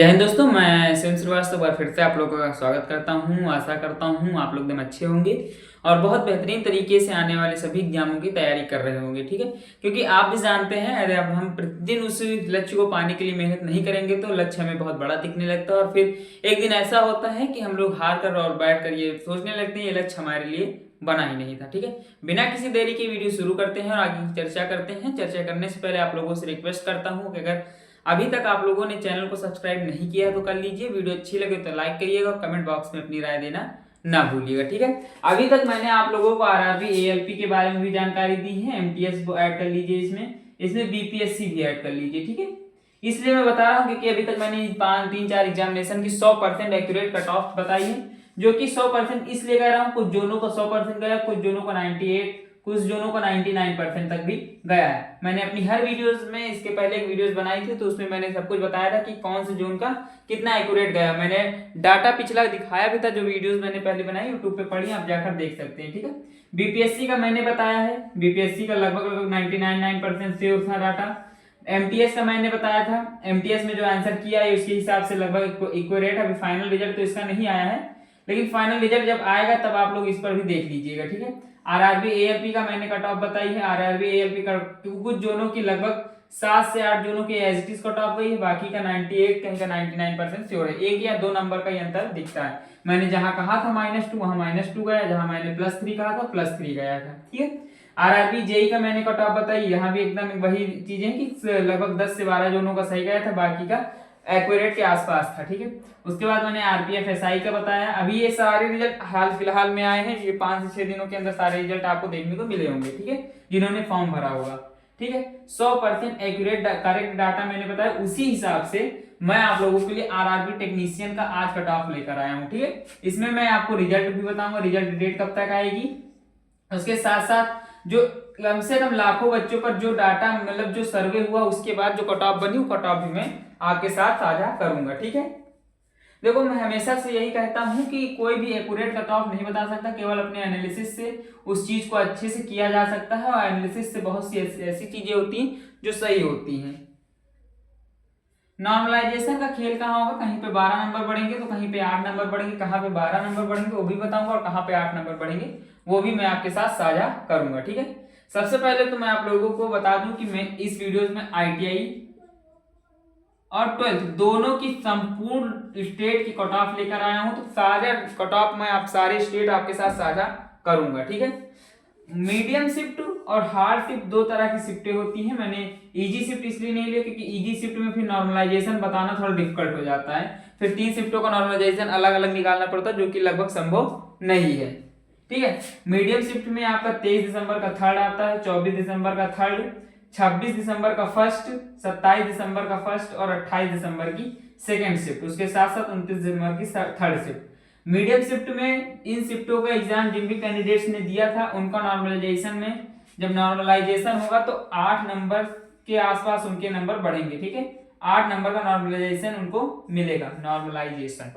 जय हिंद दोस्तों, मैं शिव श्रीवास्तव बार फिर से आप लोगों का स्वागत करता हूं। आशा करता हूं आप लोग एकदम अच्छे होंगे और बहुत बेहतरीन तरीके से आने वाले सभी एग्जामों की तैयारी कर रहे होंगे। ठीक है, क्योंकि आप भी जानते हैं अगर अब हम प्रतिदिन उस लक्ष्य को पाने के लिए मेहनत नहीं करेंगे तो लक्ष्य हमें बहुत बड़ा दिखने लगता है और फिर एक दिन ऐसा होता है कि हम लोग हार कर और बैठ कर ये सोचने लगते हैं ये लक्ष्य हमारे लिए बना ही नहीं था। ठीक है, बिना किसी देरी के वीडियो शुरू करते हैं और आगे की चर्चा करते हैं। चर्चा करने से पहले आप लोगों से रिक्वेस्ट करता हूँ कि अगर अभी तक आप लोगों ने चैनल को सब्सक्राइब नहीं किया है तो कर लीजिए। वीडियो अच्छी लगे तो लाइक करिएगा और कमेंट बॉक्स में अपनी राय देना ना भूलिएगा। ठीक है, अभी तक मैंने आप लोगों को आरआरबी एएलपी के बारे में भी जानकारी दी है। एमटीएस को ऐड कर लीजिए, इसमें बीपीएससी भी ऐड कर लीजिए। ठीक है, इसलिए मैं बता रहा हूँ क्योंकि अभी तक मैंने 5-3-4 एग्जामिनेशन की 100% एक्यूरेट कट ऑफ बताई है, जो कि 100% इसलिए कह रहा हूँ कुछ जोनों का 100% गया, कुछ जोनों का 98, कुछ जोनों का 99% तक भी गया है। मैंने अपनी हर वीडियोस में इसके पहले एक वीडियोस बनाई थी तो उसमें मैंने सब कुछ बताया था कि कौन से जोन का कितना एक्यूरेट गया। मैंने डाटा पिछला दिखाया भी था, जो वीडियोस मैंने पहले बनाई यूट्यूब पे पढ़ी, आप जाकर देख सकते हैं। ठीक है, बीपीएससी का मैंने बताया है, बीपीएससी का लगभग 99% श्योर था डाटा। एमटीएस का मैंने बताया था, एमटीएस में जो आंसर किया है उसके हिसाब से लगभग इक्यूरेट। अभी फाइनल रिजल्ट तो इसका नहीं आया है, लेकिन फाइनल रिजल्ट जब आएगा तब आप लोग इस पर भी देख लीजिएगा। ठीक है, आरआरबी एएलपी का मैंने कट ऑफ बताई है। आरआरबी एएलपी का कुछ जोनों की लगभग 7 से 8 जोनों की as it is cut off गई है, बाकी का 98 कहीं का 99% श्योर है। 1 या 2 नंबर का ही अंतर दिखता है। मैंने जहां कहा था -2 वहां -2 गया, जहां मैंने +3 कहा था +3 गया था। ठीक है, आरआरबी जेई का मैंने कट ऑफ बताई, यहाँ भी एकदम वही चीजें कि लगभग 10 से 12 जोनों का सही गया था, बाकी का एक्यूरेट के आसपास था। ठीक है, उसके बाद मैंने आरपीएफ एसआई का बताया। अभी ये सारे रिजल्ट हाल फिलहाल में आए हैं, ये 5 से 6 दिनों के अंदर सारे रिजल्ट आपको देखने को मिले होंगे। ठीक है, जिन्होंने फॉर्म भरा होगा। ठीक है, 100% एक्यूरेट करेक्ट डाटा मैंने बताया, उसी हिसाब से मैं आप लोगों के लिए आरआरबी टेक्नीशियन का आज कट ऑफ लेकर आया हूँ। ठीक है, इसमें मैं आपको रिजल्ट भी बताऊंगा, रिजल्ट डेट कब तक आएगी, उसके साथ साथ जो कम से कम लाखों बच्चों पर जो डाटा मतलब जो सर्वे हुआ उसके बाद जो कट ऑफ बनी वो कट ऑफ भी मैं आपके साथ साझा करूंगा। ठीक है, देखो मैं हमेशा से यही कहता हूं कि कोई भी एक्यूरेट कट ऑफ नहीं बता सकता, केवल अपने एनालिसिस से उस चीज को अच्छे से किया जा सकता है और एनालिसिस से बहुत सी ऐसी चीजें होती हैं जो सही होती हैं। नॉर्मलाइजेशन का खेल कहाँ होगा, कहीं पे 12 नंबर बढ़ेंगे तो कहीं पे 8 नंबर बढ़ेंगे, कहाँ पे 12 नंबर बढ़ेंगे वो भी बताऊंगा और कहाँ पे 8 नंबर बढ़ेंगे वो भी मैं आपके साथ साझा करूंगा। ठीक है, सबसे पहले तो मैं आप लोगों को बता दूं कि मैं इस वीडियोस में आईटीआई और 12th दोनों की संपूर्ण स्टेट की कट ऑफ लेकर आया हूं, तो सारे कट ऑफ मैं आप सारे स्टेट आपके साथ साझा करूंगा। ठीक है, मीडियम शिफ्ट और हार्ड शिफ्ट 2 तरह की शिफ्टें होती हैं। मैंने इजी शिफ्ट इसलिए नहीं लिया क्योंकि इजी शिफ्ट में फिर नॉर्मलाइजेशन बताना थोड़ा डिफिकल्ट हो जाता है, फिर 3 शिफ्टों का नॉर्मलाइजेशन अलग अलग निकालना पड़ता है जो कि लगभग संभव नहीं है। ठीक है, मीडियम शिफ्ट में आपका 23 दिसंबर का थर्ड आता है, 24 दिसंबर का थर्ड, 26 दिसंबर का फर्स्ट, 27 दिसंबर का फर्स्ट और 28 दिसंबर की सेकेंड शिफ्ट, उसके साथ साथ 29 दिसंबर की थर्ड शिफ्ट। मीडियम शिफ्ट में इन शिफ्टों का एग्जाम जिन भी कैंडिडेट्स ने दिया था उनका नॉर्मलाइजेशन में जब नॉर्मलाइजेशन होगा तो 8 नंबर के आसपास उनके नंबर बढ़ेंगे। ठीक है, 8 नंबर का नॉर्मलाइजेशन उनको मिलेगा, नॉर्मलाइजेशन।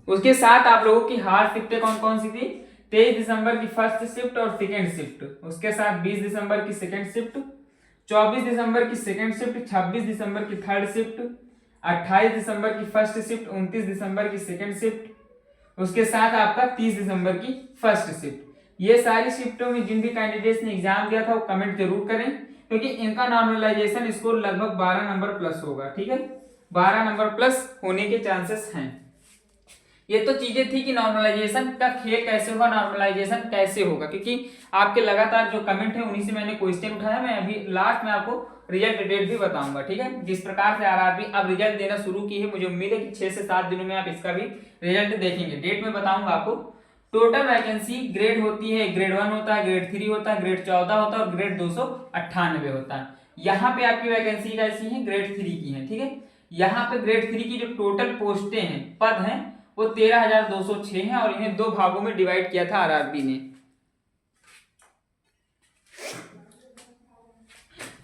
उसके साथ आप लोगों की हार्ड शिफ्टें कौन कौन सी थी, 23 दिसंबर की फर्स्ट शिफ्ट और सेकेंड शिफ्ट, उसके साथ 20 दिसंबर की सेकेंड शिफ्ट, 24 दिसंबर की सेकेंड शिफ्ट, 26 दिसंबर की थर्ड शिफ्ट, 28 दिसंबर की फर्स्ट शिफ्ट, 29 दिसंबर की सेकेंड शिफ्ट, उसके साथ आपका 30 दिसंबर की फर्स्ट शिफ्ट। ये सारी शिफ्टों में जिन भी कैंडिडेट्स ने एग्जाम दिया था वो कमेंट जरूर करें, क्योंकि इनका नॉर्मलाइजेशन स्कोर लगभग 12 नंबर प्लस होगा। ठीक है, 12 नंबर प्लस होने के चांसेस हैं। ये तो चीजें थी कि नॉर्मलाइजेशन का खेल कैसे होगा, नॉर्मलाइजेशन कैसे होगा, क्योंकि आपके लगातार जो कमेंट है उन्हीं से मैंने क्वेश्चन उठाया। मैं अभी लास्ट में आपको रिजल्ट डेट भी बताऊंगा। ठीक है, जिस प्रकार से आरआरबी अब रिजल्ट देना शुरू की है, मुझे उम्मीद है कि 6 से 7 दिनों में आप इसका भी रिजल्ट देखेंगे। डेट में बताऊंगा आपको। टोटल वैकेंसी ग्रेड होती है, ग्रेड 1 होता है, ग्रेड 3 होता है, ग्रेड 14 होता है और ग्रेड 298 होता है। यहाँ पे आपकी वैकेंसी कैसी है, ग्रेड 3 की है। ठीक है, यहाँ पे ग्रेड 3 की जो टोटल पोस्टें हैं, पद हैं, वो 13,206 है और इन्हें 2 भागों में डिवाइड किया था आरआरबी ने।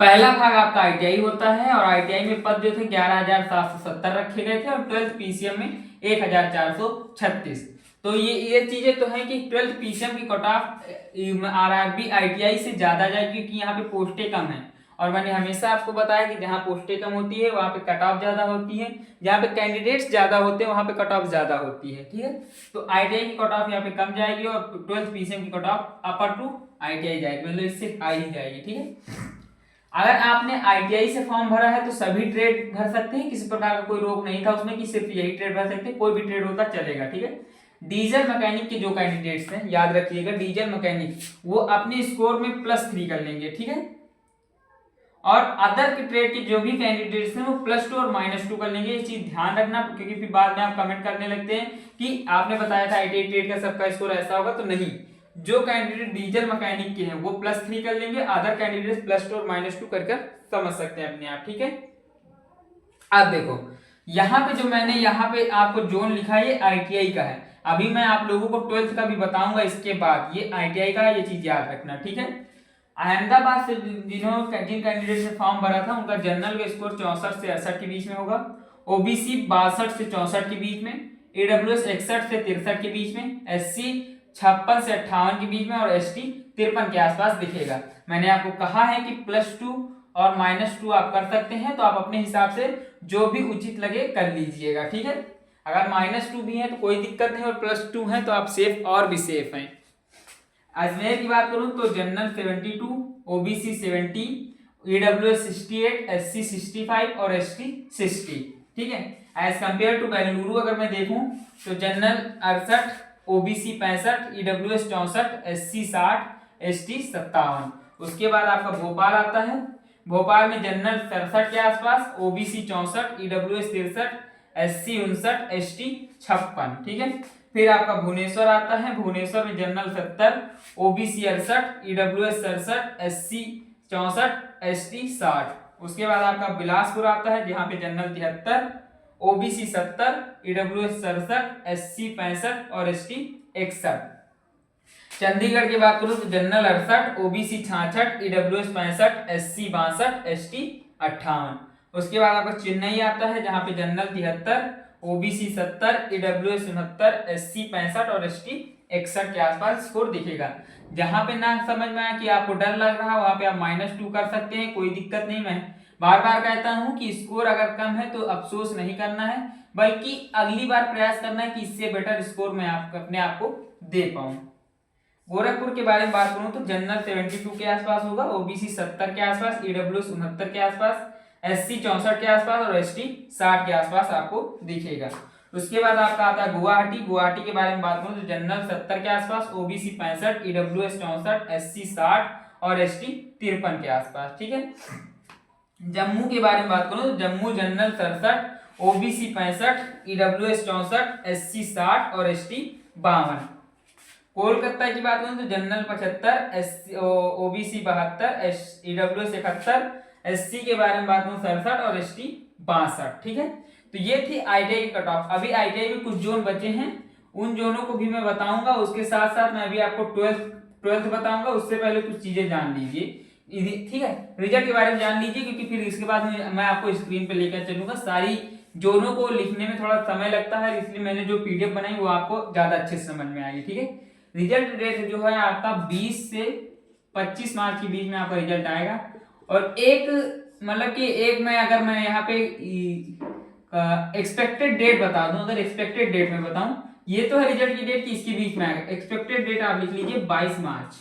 पहला भाग आपका आईटीआई होता है और आईटीआई में पद जो थे 11,770 रखे गए थे और 12th पीसीएम में 1,436। तो ये चीजें तो हैं कि 12th पीसीएम की कट ऑफ आरआरबी आईटीआई से ज्यादा जाए, क्योंकि यहाँ पे पोस्टें कम है और मैंने हमेशा आपको बताया कि जहाँ पोस्टें कम होती है वहाँ पे कट ऑफ ज़्यादा होती है, जहाँ पे कैंडिडेट्स ज़्यादा होते हैं वहाँ पे कट ऑफ ज़्यादा होती है, ठीक है। तो ITI की कट ऑफ यहाँ पे कम जाएगी और 12th PCM की cut of upper two ITI जाएगी, मतलब इससे हाई ही जाएगी, ठीक है। अगर आपने ITI से फॉर्म भरा है तो सभी ट्रेड भर सकते हैं, किसी प्रकार का कोई रोक नहीं था उसमें कि सिर्फ यही ट्रेड भर सकते हैं, कोई भी ट्रेड होता चलेगा, ठीक है। डीजल मैकेनिक के जो कैंडिडेट्स हैं, याद रखिएगा, डीजल मैकेनिक वो अपने स्कोर में +3 कर लेंगे, ठीक है। और अदर के ट्रेड के जो भी कैंडिडेट्स हैं वो +2 और -2 कर लेंगे, ये चीज ध्यान रखना, क्योंकि फिर बाद में आप कमेंट करने लगते हैं कि आपने बताया था ITI ट्रेड का सबका स्कोर ऐसा होगा, तो नहीं, जो कैंडिडेट डीजल मैकेनिक के हैं वो +3 कर लेंगे, अदर कैंडिडेट +2 और -2 कर समझ सकते हैं अपने आप, ठीक है। अब देखो यहाँ पे जो मैंने यहाँ पे आपको जोन लिखा है ये ITI का है, अभी मैं आप लोगों को 12th का भी बताऊंगा इसके बाद, ये ITI का है, ये चीज याद रखना, ठीक है। अहमदाबाद से जिन कैंडिडेट ने फॉर्म भरा था उनका जनरल का स्कोर 64 से 68 के बीच में होगा, OBC 62 से 64 के बीच में, AWS 61 से 63 के बीच में, SC 56 से 58 के बीच में और ST 53 के आसपास दिखेगा। मैंने आपको कहा है कि +2 और -2 आप कर सकते हैं, तो आप अपने हिसाब से जो भी उचित लगे कर लीजिएगा, ठीक है। अगर -2 भी है तो कोई दिक्कत नहीं, और +2 है तो आप सेफ और भी सेफ हैं। अजमेर की बात करूं तो जनरल 72, OBC 70, AWS 68, SC 65 और ST 60, ठीक है। एज कंपेयर टू बेंगलुरु अगर मैं देखूं तो general 68, OBC 65, AWS 64, SC 60, ST 57। उसके बाद आपका भोपाल आता है, भोपाल में जनरल 67 के आसपास, OBC 64, AWS 63, SC 59, ST 56, ठीक है। फिर आपका भुवनेश्वर आता है, भुवनेश्वर में general 70, OBC 68, AWS 67, SC 64, ST 60। उसके बाद आपका बिलासपुर आता है जहां पे जनरल 73, OBC 70, AWS 67, SC 65 और ST 61। चंडीगढ़ की बात करूं तो general 68, OBC 66, AWS 65, SC 62, ST 58। उसके बाद आपका चेन्नई आता है जहां पे जनरल 73, OBC 70, AWS 69, SC 65 और ST 61 के आसपास स्कोर दिखेगा। जहां पे ना समझ में आया कि आपको डर लग रहा है वहां पे आप -2 कर सकते हैं, कोई दिक्कत नहीं। मैं बार बार कहता हूं कि स्कोर अगर कम है तो अफसोस नहीं करना है, बल्कि अगली बार प्रयास करना है कि इससे बेटर स्कोर मैं अपने आप को दे पाऊं। गोरखपुर के बारे में बात करूं तो जनरल 72 के आसपास होगा, OBC 70 के आसपास, AWS 69 के आसपास, SC 64 के आसपास और ST 60 के आसपास आपको दिखेगा। उसके बाद आपका आता है गुवाहाटी। गुवाहाटी के बारे में बात करूं तो जनरल 70 के आसपास, OBC 65, AWS 64, SC 60 और ST 53 के आसपास, ठीक है। जम्मू के बारे में बात करूं तो Jammu general 67, OBC 65, AWS 64, SC 60 और ST 52। कोलकाता की बात करूं तो जनरल 75, OBC 72, AWS 71, SC के बारे में बात करूं 67 और ST 62, ठीक है। तो ये थी ITI की कट ऑफ। अभी ITI में कुछ जोन बचे हैं, उन जोनों को भी मैं बताऊंगा, उसके साथ साथ मैं अभी आपको 12th बताऊंगा, उससे पहले कुछ चीजें जान लीजिए, ठीक है। रिजल्ट के बारे में जान लीजिए, क्योंकि फिर इसके बाद मैं आपको स्क्रीन पे लेकर चलूंगा। सारी जोनों को लिखने में थोड़ा समय लगता है, इसलिए मैंने जो PDF बनाई वो आपको ज्यादा अच्छे से समझ में आएगी, ठीक है। रिजल्ट डेट जो है आपका 20 से 25 मार्च के बीच में आपका रिजल्ट आएगा। और एक मतलब कि एक मैं अगर मैं यहाँ पे एक्सपेक्टेड डेट बता दूं, अगर एक्सपेक्टेड डेट में बताऊं, ये तो है रिजल्ट की डेट की, इसके बीच में आएगा। एक्सपेक्टेड डेट आप लिख लीजिए 22 मार्च,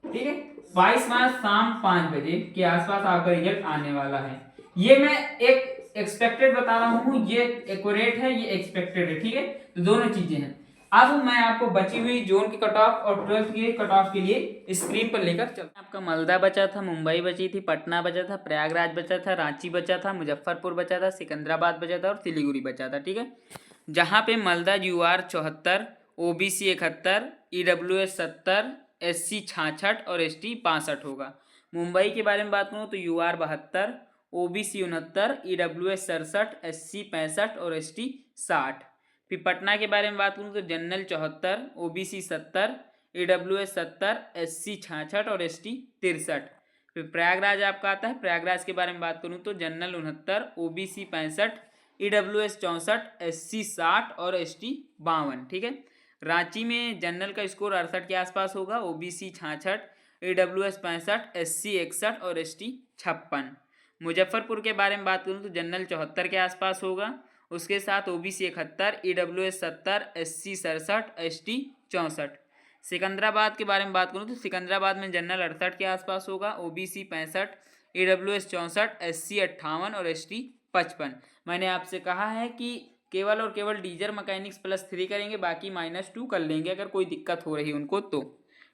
ठीक है। 22 मार्च शाम 5 बजे के आसपास आपका रिजल्ट आने वाला है। ये मैं एक एक्सपेक्टेड बता रहा हूँ, ये एक्यूरेट है, ये एक्सपेक्टेड है, ठीक है। तो दोनों चीजें हैं। अब मैं आपको बची हुई जोन की कट ऑफ और 12th की कट ऑफ के लिए स्क्रीन पर लेकर चलता हूं। आपका मालदा बचा था, मुंबई बची थी, पटना बचा था, प्रयागराज बचा था, रांची बचा था, मुजफ्फरपुर बचा था, सिकंदराबाद बचा था और सिलीगुड़ी बचा था, ठीक है। जहां पे Malda UR 74, OBC 71, EWS 70, SC 66 और ST 65 होगा। मुंबई के बारे में बात करूँ तो UR 72, OBC 69, EWS 67, SC 65 और ST 60। फिर पटना के बारे में बात करूँ तो जनरल 74, OBC 70, AWS 70, SC 66 और ST 63। फिर प्रयागराज आपका आता है, प्रयागराज के बारे में बात करूँ तो जनरल 69, OBC 65, EWS 64, SC 60 और ST 52, ठीक है। रांची में जनरल का स्कोर 68 के आसपास होगा, OBC 66, EWS 65, SC 61 और ST 56। मुजफ्फरपुर के बारे में बात करूँ तो जनरल 74 के आसपास होगा। उसके साथ OBC 71, EWS 70, SC 67, ST 64। Secunderabad के बारे में बात करूँ तो सिकंदराबाद में जनरल 68 के आसपास होगा, OBC 65, EWS 64, SC 58 और ST 55। मैंने आपसे कहा है कि केवल और केवल डीजल मैकेनिक्स +3 करेंगे, बाकी -2 कर लेंगे अगर कोई दिक्कत हो रही उनको तो,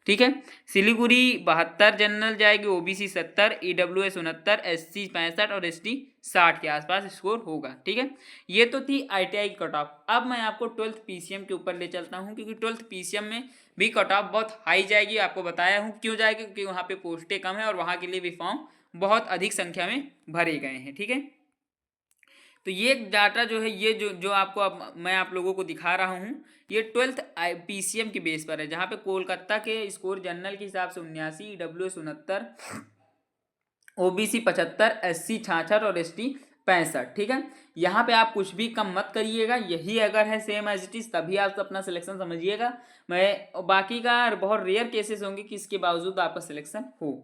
ठीक है। सिलीगुड़ी 72 जनरल जाएगी, OBC 70, EWS 69, SC 65 और ST 60 के आसपास स्कोर होगा, ठीक है। ये तो थी ITI की कट ऑफ। अब मैं आपको 12th PCM के ऊपर ले चलता हूँ, क्योंकि 12th PCM में भी कट ऑफ बहुत हाई जाएगी। आपको बताया हूँ क्यों जाएगी, क्योंकि वहाँ पे पोस्टें कम है और वहाँ के लिए भी फॉर्म बहुत अधिक संख्या में भरे गए हैं, ठीक है। तो ये डाटा जो है, ये जो आपको अब मैं आप लोगों को दिखा रहा हूँ, ये 12th PCM के बेस पर है, जहाँ पे कोलकाता के स्कोर जनरल के हिसाब से 79, EWS 69, OBC 75, SC 66 और ST 65, ठीक है। यहाँ पे आप कुछ भी कम मत करिएगा, यही अगर है सेम एज इट इज तभी आप अपना सिलेक्शन समझिएगा। मैं बाकी का बहुत रेयर केसेस होंगे कि इसके बावजूद आपका सिलेक्शन हो।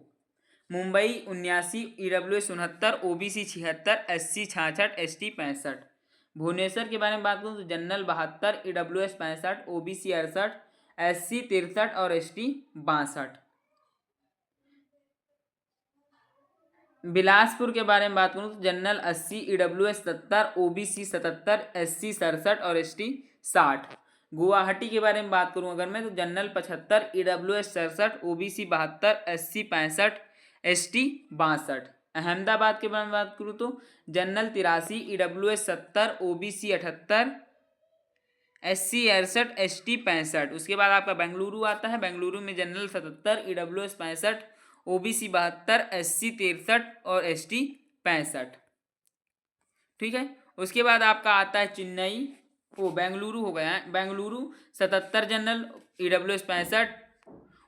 Mumbai 79, EWS 69, OBC 76, SC 66, ST 65। Bhubaneswar के बारे में बात करूँ तो जनरल 72, EWS 65, OBC 68, SC 63 और ST 62। बिलासपुर के बारे में बात करूँ तो जनरल 80, EWS 70, OBC 77, SC 67 और ST 60। गुवाहाटी के बारे में बात करूँ अगर मैं तो general 75, EWS 67, OBC 72, SC 65, ST 62। Ahmedabad के बारे में बात करूँ तो general 83, EWS 70, OBC 78, SC 68, ST 65। उसके बाद आपका बेंगलुरु आता है, बेंगलुरु में जनरल 77, EWS 65, OBC 72, SC 63 और ST 65, ठीक है। उसके बाद आपका आता है चेन्नई, बेंगलुरु हो गया है, बेंगलुरु 77 जनरल, EWS 65।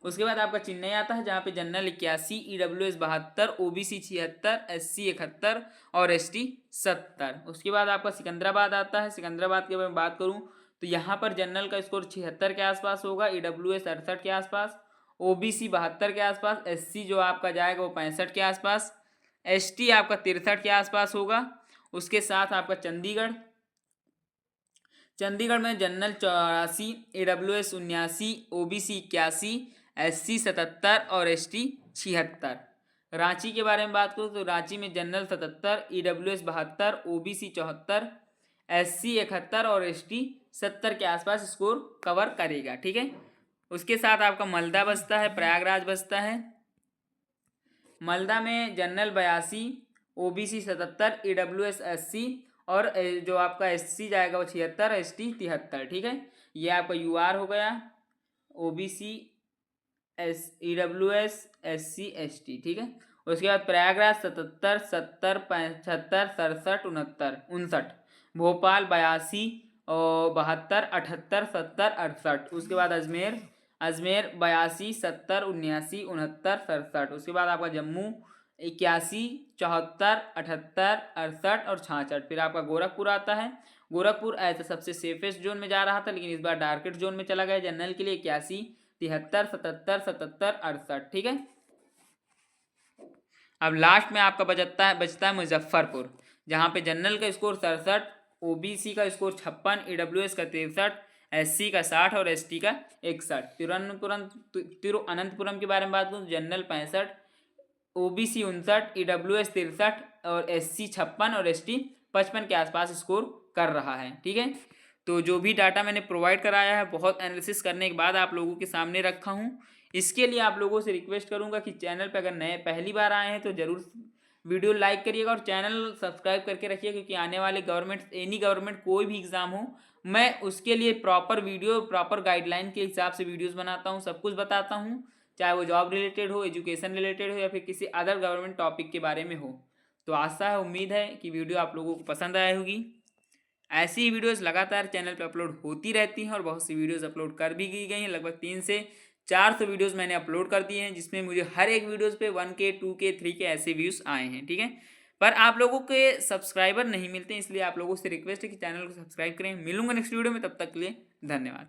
उसके बाद आपका चेन्नई आता है, जहाँ पे जनरल 81, EWS 72, OBC 76, SC 71 और ST 70। उसके बाद आपका सिकंदराबाद आता है। सिकंदराबाद के बारे में बात करूँ तो यहाँ पर जनरल का स्कोर 76 के आसपास होगा, EWS 68 के आसपास, OBC 72 के आसपास, SC जो आपका जाएगा वो 65 के आसपास, ST आपका 63 के आसपास होगा। उसके साथ आपका चंडीगढ़ में जनरल 84, EWS 79, OBC 81, SC 77 और ST 76। रांची के बारे में बात करूँ तो रांची में जनरल 77, EWS 72, OBC 74, SC 71 और ST 70 के आसपास स्कोर कवर करेगा, ठीक है। उसके साथ आपका मालदा बचता है, प्रयागराज बचता है। मालदा में जनरल 82, OBC 77, EWS 80 और जो आपका SC जाएगा वो 76, ST 73, ठीक है। ये आपका UR हो गया, OBC EWS SC ST, ठीक है। उसके बाद प्रयागराज 77, 70, 75, 67, 69, भोपाल 82 और 72, 78, 70, 68। उसके बाद अजमेर 82, 70, 79, 69, 67। उसके बाद आपका जम्मू 81, 74, 78, 68 और 66। फिर आपका गोरखपुर आता है। गोरखपुर ऐसे सबसे सेफेस्ट जोन में जा रहा था, लेकिन इस बार डार्केट जोन में चला गया। जनरल के लिए 81, 73, 77, 77, 68, ठीक है। अब लास्ट में आपका बचता है मुजफ्फरपुर, जहाँ पे जनरल का स्कोर 67, OBC का स्कोर 56, EWS का 63, SC का 60 और ST का 61। तिरुवनंतपुरम के बारे में बात करूँ, जनरल 65, OBC 59, EWS 63 और SC 56 और ST 55 के आसपास स्कोर कर रहा है, ठीक है। तो जो भी डाटा मैंने प्रोवाइड कराया है बहुत एनालिसिस करने के बाद आप लोगों के सामने रखा हूँ। इसके लिए आप लोगों से रिक्वेस्ट करूँगा कि चैनल पर अगर पहली बार आए हैं तो ज़रूर वीडियो लाइक करिएगा और चैनल सब्सक्राइब करके रखिए, क्योंकि आने वाले एनी गवर्नमेंट कोई भी एग्ज़ाम हो, मैं उसके लिए प्रॉपर वीडियो प्रॉपर गाइडलाइन के हिसाब से वीडियोस बनाता हूँ, सब कुछ बताता हूँ, चाहे वो जॉब रिलेटेड हो, एजुकेशन रिलेटेड हो या फिर किसी अदर गवर्नमेंट टॉपिक के बारे में हो। तो आशा है, उम्मीद है कि वीडियो आप लोगों को पसंद आई होगी। ऐसी ही वीडियोस लगातार चैनल पे अपलोड होती रहती हैं और बहुत सी वीडियोस अपलोड कर भी की गई हैं। लगभग 300 से 400 वीडियोस मैंने अपलोड कर दिए हैं, जिसमें मुझे हर एक वीडियोस पे 1K 2K 3K ऐसे व्यूज़ आए हैं, ठीक है। पर आप लोगों के सब्सक्राइबर नहीं मिलते, इसलिए आप लोगों से रिक्वेस्ट है कि चैनल को सब्सक्राइब करें। मिलूंगा नेक्स्ट वीडियो में, तब तक के लिए धन्यवाद।